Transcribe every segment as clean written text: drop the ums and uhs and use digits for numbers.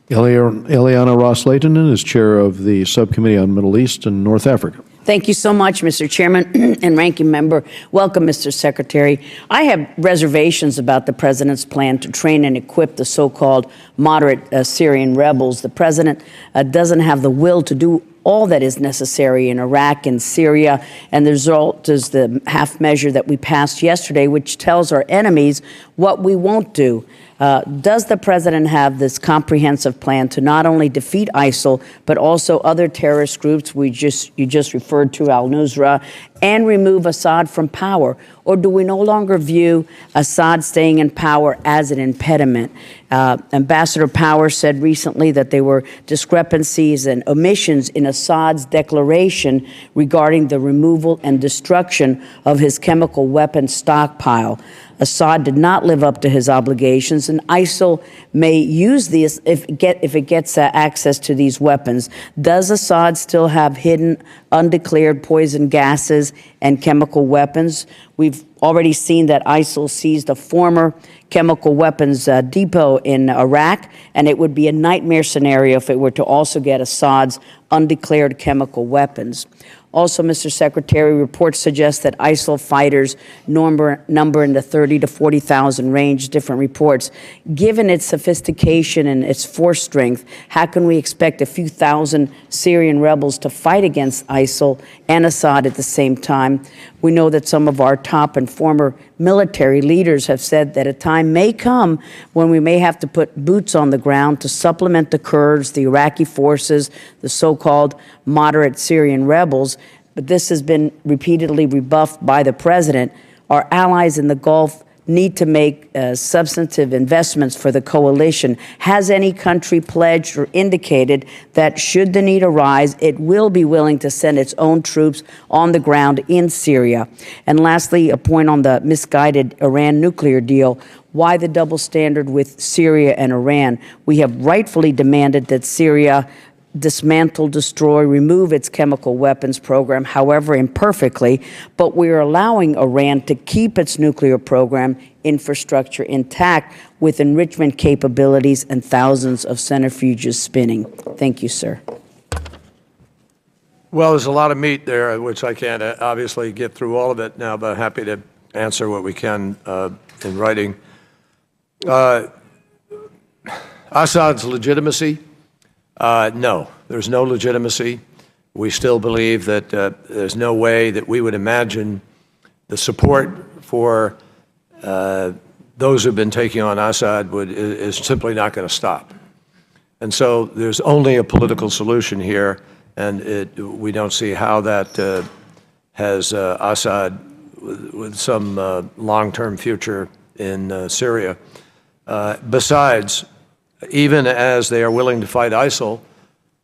Ileana Ros-Lehtinen is chair of the Subcommittee on Middle East and North Africa. Thank you so much, Mr. Chairman and Ranking Member. Welcome, Mr. Secretary. I have reservations about the President's plan to train and equip the so-called moderate Syrian rebels. The President doesn't have the will to do all that is necessary in Iraq and Syria, and the result is the half measure that we passed yesterday, which tells our enemies what we won't do. Does the President have this comprehensive plan to not only defeat ISIL, but also other terrorist groups you just referred to, al-Nusra, and remove Assad from power? Or do we no longer view Assad staying in power as an impediment? Ambassador Power said recently that there were discrepancies and omissions in Assad's declaration regarding the removal and destruction of his chemical weapons stockpile. Assad did not live up to his obligations, and ISIL may use these if it gets access to these weapons. Does Assad still have hidden, undeclared poison gases and chemical weapons? We've already seen that ISIL seized a former chemical weapons depot in Iraq, and it would be a nightmare scenario if it were to also get Assad's undeclared chemical weapons. Also, Mr. Secretary, reports suggest that ISIL fighters number in the 30 to 40,000 range, different reports. Given its sophistication and its force strength, how can we expect a few thousand Syrian rebels to fight against ISIL and Assad at the same time? We know that some of our top and former military leaders have said that a time may come when we may have to put boots on the ground to supplement the Kurds, the Iraqi forces, the so-called moderate Syrian rebels. But this has been repeatedly rebuffed by the President. Our allies in the Gulf need to make substantive investments for the coalition. Has any country pledged or indicated that should the need arise, it will be willing to send its own troops on the ground in Syria? And lastly, a point on the misguided Iran nuclear deal. Why the double standard with Syria and Iran? We have rightfully demanded that Syria dismantle, destroy, remove its chemical weapons program, however imperfectly, but we are allowing Iran to keep its nuclear program infrastructure intact with enrichment capabilities and thousands of centrifuges spinning. Thank you, sir. Well, there's a lot of meat there, which I can't obviously get through all of it now, but happy to answer what we can in writing. Assad's legitimacy? No, there's no legitimacy. We still believe that there's no way that we would imagine the support for those who've been taking on Assad is simply not going to stop. And so there's only a political solution here, and we don't see how that has Assad with some long-term future in Syria. Besides, even as they are willing to fight ISIL,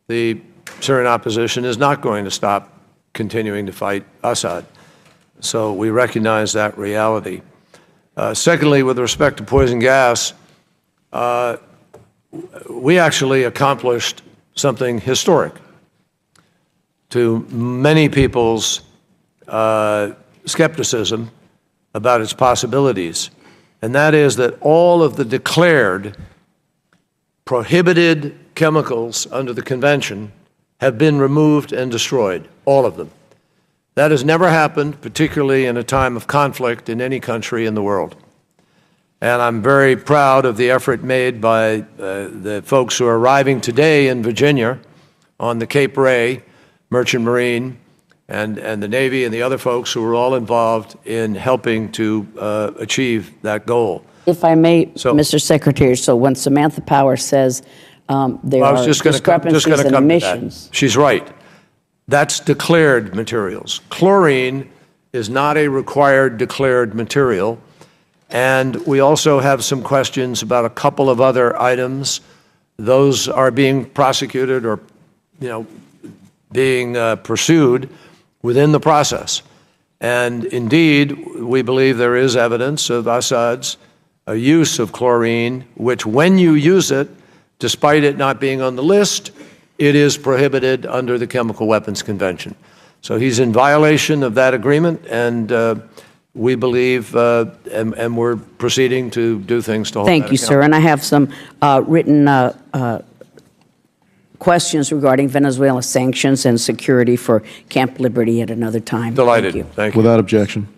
the Syrian opposition is not going to stop continuing to fight Assad. So we recognize that reality. Secondly, with respect to poison gas, we actually accomplished something historic to many people's skepticism about its possibilities, and that is that all of the declared prohibited chemicals under the convention have been removed and destroyed, all of them. That has never happened, particularly in a time of conflict in any country in the world. And I'm very proud of the effort made by the folks who are arriving today in Virginia on the Cape Ray Merchant Marine and the Navy and the other folks who were all involved in helping to achieve that goal. If I may, Mr. Secretary, so when Samantha Power says there are discrepancies and omissions. She's right. That's declared materials. Chlorine is not a required declared material. And we also have some questions about a couple of other items. Those are being prosecuted or, being pursued within the process. And indeed, we believe there is evidence of Assad's use of chlorine, which when you use it, despite it not being on the list, it is prohibited under the Chemical Weapons Convention. So he's in violation of that agreement, and we believe, and we're proceeding to do things to hold that Thank you, sir. And I have some written questions regarding Venezuela sanctions and security for Camp Liberty at another time. Delighted. Thank you. Thank you. Without objection.